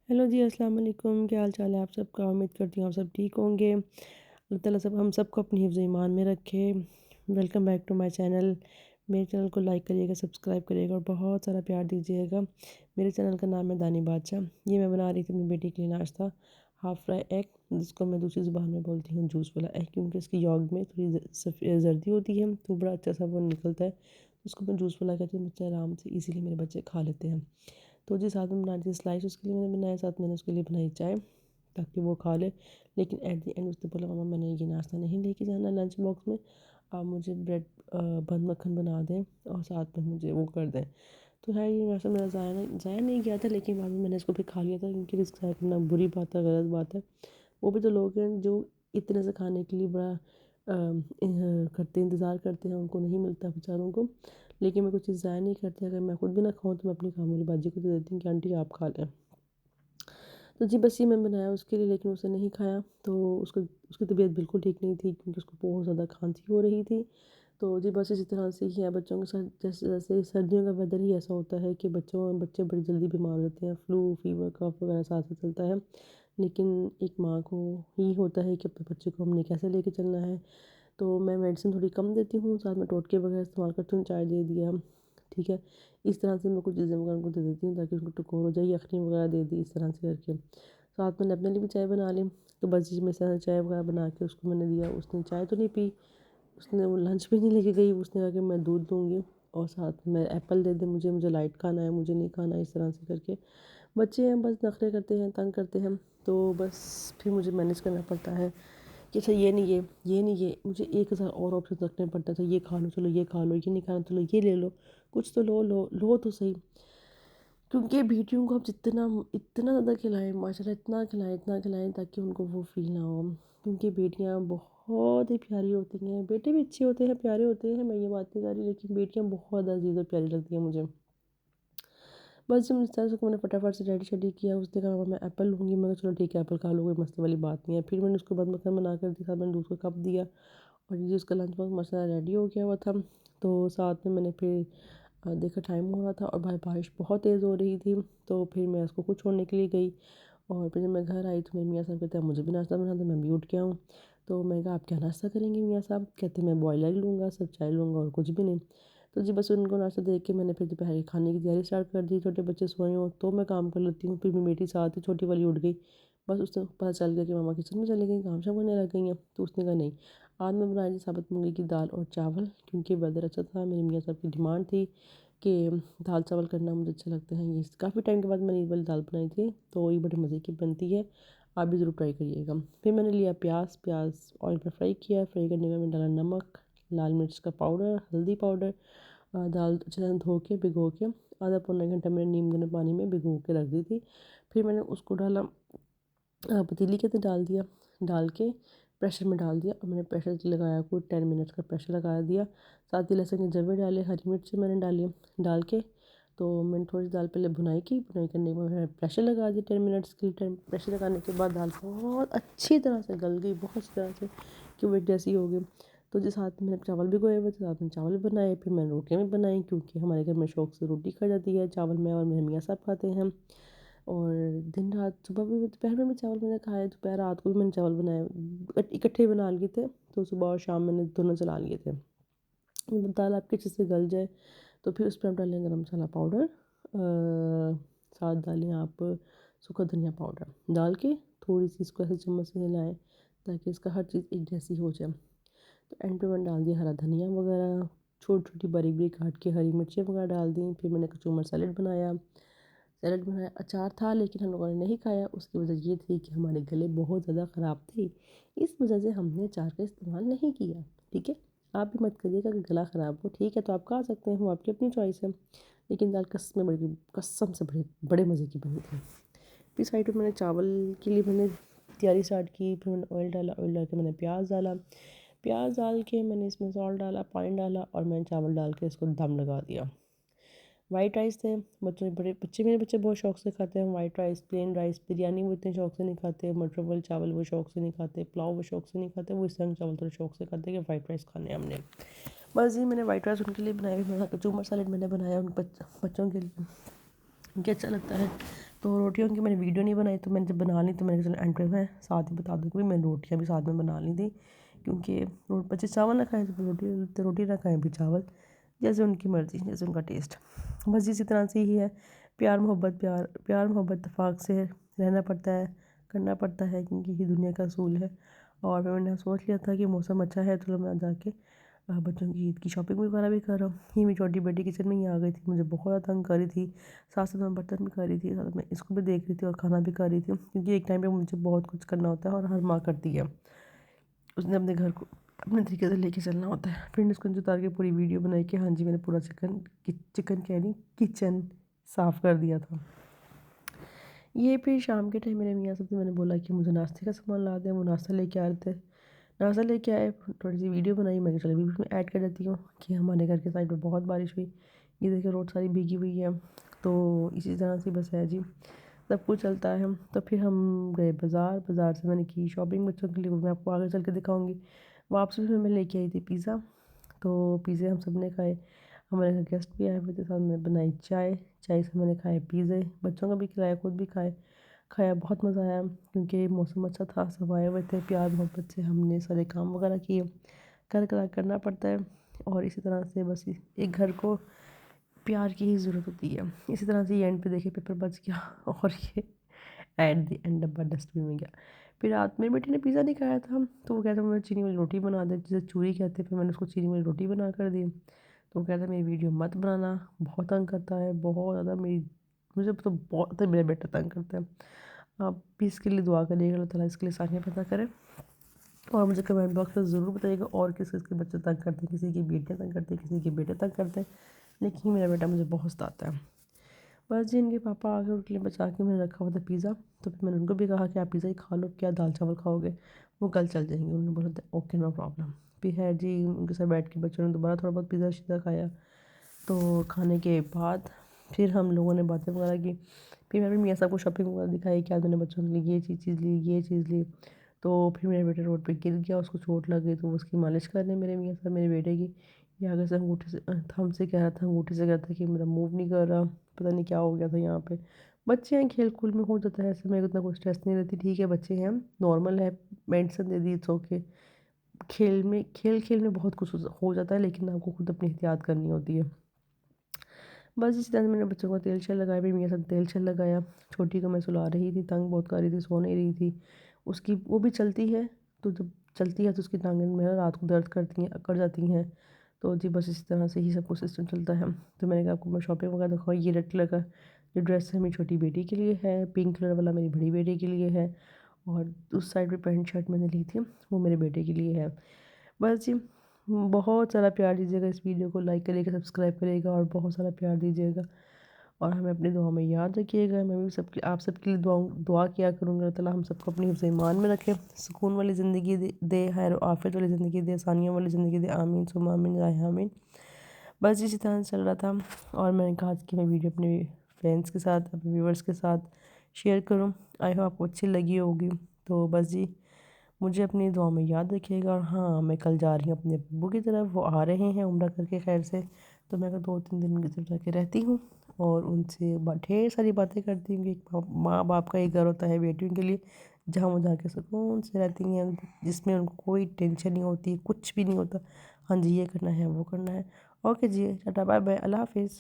Hello जी, अस्सलाम वालेकुम। क्या हाल चाल है आप सबका? उम्मीद करती हूँ आप सब ठीक होंगे। अल्लाह ताला सब हम सबको अपनी हिफ्ज़ ईमान में रखे। Welcome back to my channel. मेरे चैनल को लाइक करिएगा, सब्सक्राइब करिएगा और बहुत सारा प्यार दीजिएगा। मेरे चैनल का नाम है दानी बादशाह। ये मैं बना रही थी अपनी बेटी के लिए नाश्ता, हाफ़ फ्राई एग, जिसको मैं दूसरी ज़ुबान में बोलती हूँ जूस वाला एग, क्योंकि इसकी यॉल्क में थोड़ी जर्दी होती है तो बड़ा अच्छा सा वो निकलता है। उसको मैं जूस वाला कहती हूँ, बच्चे आराम से इजीली मेरे बच्चे खा लेते हैं। तो जी साथ में बना दी स्लाइस, उसके लिए मैंने बनाया, साथ मैंने उसके लिए बनाई चाय ताकि वो खा ले। लेकिन एट द एंड उसने बोला मम्मा मैंने ये नाश्ता नहीं लेके जाना लंच बॉक्स में, आप मुझे ब्रेड बंद मक्खन बना दें और साथ में मुझे वो कर दें। तो है ये नाश्ता मेरा ज़ाया नहीं गया था, लेकिन बाद में मैंने इसको फिर खा लिया था, क्योंकि रिस्क ज़ाया करना बुरी बात है, गलत बात है। वो भी तो लोग हैं जो इतने से खाने के लिए बड़ा करते इंतज़ार करते हैं, उनको नहीं मिलता बेचारों को। लेकिन मैं कुछ चीज़ ज़ाया नहीं करती, अगर मैं खुद भी ना खाऊँ तो मैं अपनी काम वाली बाजी को दे देती हूँ कि आंटी आप खा लें। तो जी बस ये मैं बनाया उसके लिए, लेकिन उसने नहीं खाया। तो उसको उसकी तबीयत बिल्कुल ठीक नहीं थी, क्योंकि उसको बहुत ज़्यादा खांसी हो रही थी। तो जी बस इसी तरह से ही है बच्चों के साथ, जैसे जैसे सर्दियों का वेदर ही ऐसा होता है कि बच्चे बड़ी जल्दी बीमार हो जाते हैं, फ्लू फीवर कफ वगैरह साथ साथ चलता है। लेकिन एक माँ को ही होता है कि अपने बच्चे को हमने कैसे लेके चलना है। तो मैं मेडिसिन थोड़ी कम देती हूँ, साथ में टोटके वगैरह इस्तेमाल करती हूँ, चाय दे दिया, ठीक है। इस तरह से मैं कुछ चीज़ें वगैरह उनको दे देती हूँ ताकि उनको टकोर हो जाए, यखनी वगैरह दे दी इस तरह से करके। साथ मैंने अपने लिए भी चाय बना ली। तो बस जी मैं इस तरह से चाय वगैरह बना के उसको मैंने दिया, उसने चाय तो नहीं पी, उसने वो लंच भी नहीं लेके गई, उसने कहा कि मैं दूध दूँगी और साथ में एप्पल दे दे मुझे लाइट खाना है, मुझे नहीं खाना, इस तरह से करके। बच्चे हैं बस, नखरे करते हैं, तंग करते हैं, तो बस फिर मुझे मैनेज करना पड़ता है कि अच्छा ये नहीं ये नहीं ये, मुझे 1000 और ऑप्शन रखने पड़ते थे, ये खा लो चलो, ये खा लो, ये नहीं खाना चलो ये ले लो, कुछ तो लो तो सही। क्योंकि बेटियों को आप जितना इतना ज़्यादा खिलाएं, माशाल्लाह इतना खिलाएं ताकि उनको वो फील ना हो। क्योंकि बेटियां बहुत ही प्यारी होती हैं, बेटे भी अच्छे होते हैं, प्यारे होते हैं, मैं ये बात नहीं कर रही, लेकिन बेटियां बहुत ज़्यादा अजीज़ और प्यारी लगती हैं मुझे। बस जब इस तरह से मैंने फटाफट से रेडी शेडी किया, उसने कहा मैं एप्पल लूँगी, मैं कहा चलो ठीक है एप्पल खा लो, कोई मसले वाली बात नहीं है। फिर मैंने उसको बंद मक्खन बना कर दिया, साथ मैंने दूध का कप दिया और ये उसका लंच बॉक्स मसाला रेडी हो गया हुआ था। तो साथ में मैंने फिर देखा टाइम हो रहा था और भाई बारिश बहुत तेज़ हो रही थी, तो फिर मैं उसको खुद छोड़ने के लिए गई। और फिर जब मैं घर आई तो मेरे मियाँ साहब कहते हैं मुझे भी नाश्ता बना दो, मैं भी उठ गया हूँ। तो मैं कहा आप क्या नाश्ता करेंगे मियाँ साहब? कहते मैं बॉयल एग लूँगा, सिर्फ चाय लूँगा और कुछ भी नहीं। तो जी बस उनको नाश्ता दे के मैंने फिर दोपहर के खाने की तैयारी स्टार्ट कर दी। छोटे बच्चे सोए हों तो मैं काम कर लेती हूँ, फिर मेरी बेटी साथ ही छोटी वाली उठ गई। बस उसको पता चल गया कि मम्मा किचन में चली गई, काम शाम करने लग गई हैं। तो उसने कहा नहीं, आज मैं बनाई थी साबुत मूंगी की दाल और चावल, क्योंकि वेदर अच्छा था, मेरी मियाँ साहब की डिमांड थी कि दाल चावल करना मुझे अच्छे लगते हैं। ये काफ़ी टाइम के बाद मैंने ये वाली दाल बनाई थी, तो ये बड़े मज़े की बनती है, आप भी ज़रूर ट्राई करिएगा। फिर मैंने लिया प्याज ऑयल में फ्राई किया, फ्राई करने में मैंने डाला नमक, लाल मिर्च का पाउडर, हल्दी पाउडर, दाल अच्छे तरह धो के भिगो के आधा पौना घंटा मैंने नीम गर्म पानी में भिगो के रख दी थी। फिर मैंने उसको डाला, पतीली के अंदर डाल दिया, डाल के प्रेशर में डाल दिया और मैंने प्रेशर लगाया, कोई 10 मिनट्स का प्रेशर लगा दिया। साथ ही लहसुन के जवे डाले, हरी मिर्ची मैंने डाली, डाल के तो मैंने थोड़ी सी दाल पहले भुनाई की, भुनाई करने के बाद मैंने प्रेशर लगा दिया 10 मिनट्स के लिए। प्रेशर लगाने के बाद दाल बहुत अच्छी तरह से गल गई, बहुत अच्छी तरह से कि वो एक जैसी हो गई। तो जिस साथ में मैंने चावल भिगोए हुए थे, साथ में चावल बनाए, फिर मैंने रोटियाँ भी बनाई, क्योंकि हमारे घर में शौक से रोटी खा जाती है, चावल में और मेरे मियाँ साहब खाते हैं। और दिन रात सुबह भी दोपहर में भी चावल मैंने खाए, दोपहर रात को भी मैंने चावल बनाए, इकट्ठे बना लिए थे। तो सुबह और शाम मैंने दोनों चला लिए थे। दाल आपकी अच्छे से गल जाए तो फिर उस पर आप डालें गरम मसाला पाउडर, साथ डालें आप सूखा धनिया पाउडर, डाल के थोड़ी सी इसको ऐसे चम्मच से हिलाएं ताकि इसका हर चीज़ एक जैसी हो जाए। तो एंड पे मैंने डाल दिया हरा धनिया वगैरह, छोटी छोटी बारीक बारीक काट के हरी मिर्चें वगैरह डाल दी। फिर मैंने कचूमर सैलड बनाया, अचार था लेकिन हम लोगों ने नहीं खाया। उसकी वजह ये थी कि हमारे गले बहुत ज़्यादा ख़राब थे, इस वजह से हमने अचार का इस्तेमाल नहीं किया, ठीक है। आप भी मत करिएगा कि गला ख़राब हो, ठीक है तो आप खा सकते हैं, वो आपकी अपनी चॉइस है। लेकिन दाल कसम से बड़े बड़े मज़े की बनी थी। फिर साइड पे मैंने चावल के लिए मैंने तैयारी स्टार्ट की। फिर मैंने ऑयल डाल के मैंने प्याज डाला, प्याज डाल के मैंने इसमें सॉल्ट डाला, पानी डाला और मैंने चावल डाल के इसको दम लगा दिया। वाइट राइस थे, मेरे बच्चे बहुत शौक से खाते हैं white rice, plain rice. Biryani वो इतने शौक से नहीं खाते, मटर वाले चावल वो शौक से नहीं खाते, पुलाव वो शौक से नहीं खाते, वो इस रंग चावल थोड़े शौक से खाते हैं कि वाइट राइस खाने हैं हमने। बस जी मैंने वाइट राइस उनके लिए बनाया, भी मेरा कचूमर सैलेड मैंने बनाया उन बच्चों के लिए, उनके अच्छा लगता है। तो रोटियों की मैंने वीडियो नहीं बनाई, तो मैंने जब बना ली तो मैंने कहा चलो एंड पे मैं साथ ही बता दूँ कि मैंने रोटियाँ भी साथ में बना ली थी, क्योंकि बच्चे चावल ना खाएं तो रोटी, तो रोटी ना खाएं भी चावल, जैसे उनकी मर्ज़ी, जैसे उनका टेस्ट। बस इसी तरह से ही है, प्यार मोहब्बत इत्तेफाक से रहना पड़ता है, करना पड़ता है, क्योंकि ये दुनिया का असूल है। और फिर मैंने सोच लिया था कि मौसम अच्छा है, तो मैं जाके बच्चों की ईद की शॉपिंग वगैरह भी कर रहा हूँ। ये मेरी छोटी बेटी किचन में ही आ गई थी, मुझे बहुत ज़्यादा तंग कर रही थी, साथ साथ मैं बर्तन भी कर रही थी, साथ में इसको भी देख रही थी और खाना भी कर रही थी, क्योंकि एक टाइम पे मुझे बहुत कुछ करना होता है और हर माँ करती है, उसने अपने घर को अपने तरीके से लेके चलना होता है। फिर उसको उतार के पूरी वीडियो बनाई कि हाँ जी मैंने पूरा चिकन कह रही किचन साफ़ कर दिया था। ये फिर शाम के टाइम मेरे मियाँ साहब से मैंने बोला कि मुझे नाश्ते का सामान ला दें, वो नाश्ता लेके आ रहे थे, नाश्ता लेके आए, थोड़ी सी वीडियो बनाई, मैं चलो वीडियो में ऐड कर देती हूँ कि हमारे घर के साइड में बहुत बारिश हुई, ये देखिए रोड सारी भीगी हुई है। तो इसी तरह से बस है जी, सब कुछ चलता है। तो फिर हम गए बाज़ार, बाज़ार से मैंने की शॉपिंग बच्चों के लिए, वो मैं आपको आगे चल के दिखाऊँगी। वापसी में मैं लेके आई थी पिज़्ज़ा, तो पिज़्ज़े हम सब ने खाए, हमारे घर गेस्ट भी आए हुए थे, साथ में बनाई चाय, चाय से मैंने खाए पिज़्ज़े, बच्चों को भी खिलाया, खुद भी खाया, बहुत मज़ा आया, क्योंकि मौसम अच्छा था, सब आए हुए थे, प्यार मोहब्बत से हमने सारे काम वगैरह किए, करना पड़ता है। और इसी तरह से बस एक घर को प्यार की ही ज़रूरत होती है। इसी तरह से ये एंड पे देखिए पेपर बच गया और ये एट द एंड डब्बा डस्टबिन में गया। फिर रात में बेटी ने पिज़्ज़ा नहीं खाया था, तो वो कहता मैं चीनी वाली रोटी बना दे, जिसे चूरी कहते हैं, फिर मैंने उसको चीनी वाली रोटी बना कर दी। तो वो कहता मेरी वीडियो मत बनाना, बहुत तंग करता है, बहुत ज़्यादा मुझे तो बहुत ज़्यादा मेरा बेटा तंग करता है। आप भी इसके लिए दुआ करिएगा, अल्लाह ताला इसके लिए आसानियाँ पैदा करे। और मुझे कमेंट बॉक्स में ज़रूर बताइएगा और किस किस के बच्चे तंग करते हैं, किसी की बेटियाँ तंग करती हैं, किसी के बेटे तंग करते हैं, लेकिन मेरा बेटा मुझे बहुत सताता है। बस जी इनके पापा आ गए, उनके लिए बचा के मैंने रखा हुआ था पिज़्ज़ा, तो फिर मैंने उनको भी कहा कि आप पिज़्ज़ा ही खा लो, क्या दाल चावल खाओगे, वो कल चल जाएंगे। उन्होंने बोला था ओके नो प्रॉब्लम। फिर है जी उनके साथ बैठ के बच्चों ने दोबारा थोड़ा बहुत पिज़्ज़ा शिज़्ज़ा खाया। तो खाने के बाद फिर हम लोगों ने बातें वगैरह की, फिर मैंने मियाँ साहब को शॉपिंग वगैरह दिखाई कि आज मैंने बच्चों के लिए ये चीज़ ली, ये चीज़ ली। तो फिर मेरा बेटा रोड पे गिर गया, उसको चोट लग गई, तो उसकी मालिश कर रहे मेरे मियाँ साहब मेरे बेटे की। ये आगे से अंगूठे से हमसे कह रहा था, अंगूठे से कह रहा था कि मेरा मूव नहीं कर रहा, पता नहीं क्या हो गया था यहाँ पे। बच्चे हैं, खेल कूद में हो जाता है, ऐसे मेरे को इतना कोई स्ट्रेस नहीं रहती, ठीक है बच्चे हैं, नॉर्मल है, medicine they the, it's okay. खेल में बहुत कुछ हो जाता है, लेकिन आपको खुद अपनी एहतियात करनी होती है। बस इसी तरह से मैंने बच्चों को तेल शेल लगाया, फिर मेरे साथ तेल शेल लगाया। छोटी को मैं सुला रही थी, तंग बहुत कर रही थी, सो नहीं रही थी। उसकी वो भी चलती है, तो जब चलती है तो उसकी टांगें मेरा रात को दर्द करती हैं, अकड़ जाती हैं। तो जी बस इसी तरह से ही सब कुछ सिस्टम चलता है। तो मैंने कहा आपको मैं शॉपिंग वगैरह दिखाऊँ, ये रेड कलर का जो ड्रेस है मेरी छोटी बेटी के लिए है, पिंक कलर वाला मेरी बड़ी बेटी के लिए है, और उस साइड पे पैंट शर्ट मैंने ली थी, वो मेरे बेटे के लिए है। बस जी, बहुत सारा प्यार दीजिएगा, इस वीडियो को लाइक करिएगा, सब्सक्राइब करिएगा और बहुत सारा प्यार दीजिएगा। और हमें अपनी दुआ में याद रखिएगा। मैं भी सबके आप सबके लिए दुआ किया करूँगी, अल्लाह ताला हम सबको अपनी हिफ्ज़ ईमान में रखे, सुकून वाली ज़िंदगी दे, खैर और आफियत वाली ज़िंदगी दे, आसानियों वाली ज़िंदगी दे। आमीन सुम्मा आमीन या आमीन। बस इसी तरह से चल रहा था, और मैंने कहा कि मैं वीडियो अपने फ्रेंड्स के साथ, अपने व्यूवर्स के साथ शेयर करूँ। आई होप आपको अच्छी लगी होगी। तो बस जी, मुझे अपनी दुआ में याद रखिएगा। और हाँ, मैं कल जा रही हूँ अपने अब्बू की तरफ, वो आ रहे हैं उम्रा करके खैर से, तो मैं 2-3 दिन उनकी तरफ जाके रहती हूँ और उनसे ढेर सारी बातें करती हूँ कि एक माँ बाप का एक घर होता है बेटियों के लिए, जहाँ वो जाके सुकून से रहती हैं, जिसमें उनको कोई टेंशन नहीं होती, कुछ भी नहीं होता। हाँ जी, ये करना है, वो करना है। ओके जी, टाटा बाय बाय, अल्लाह हाफिज़।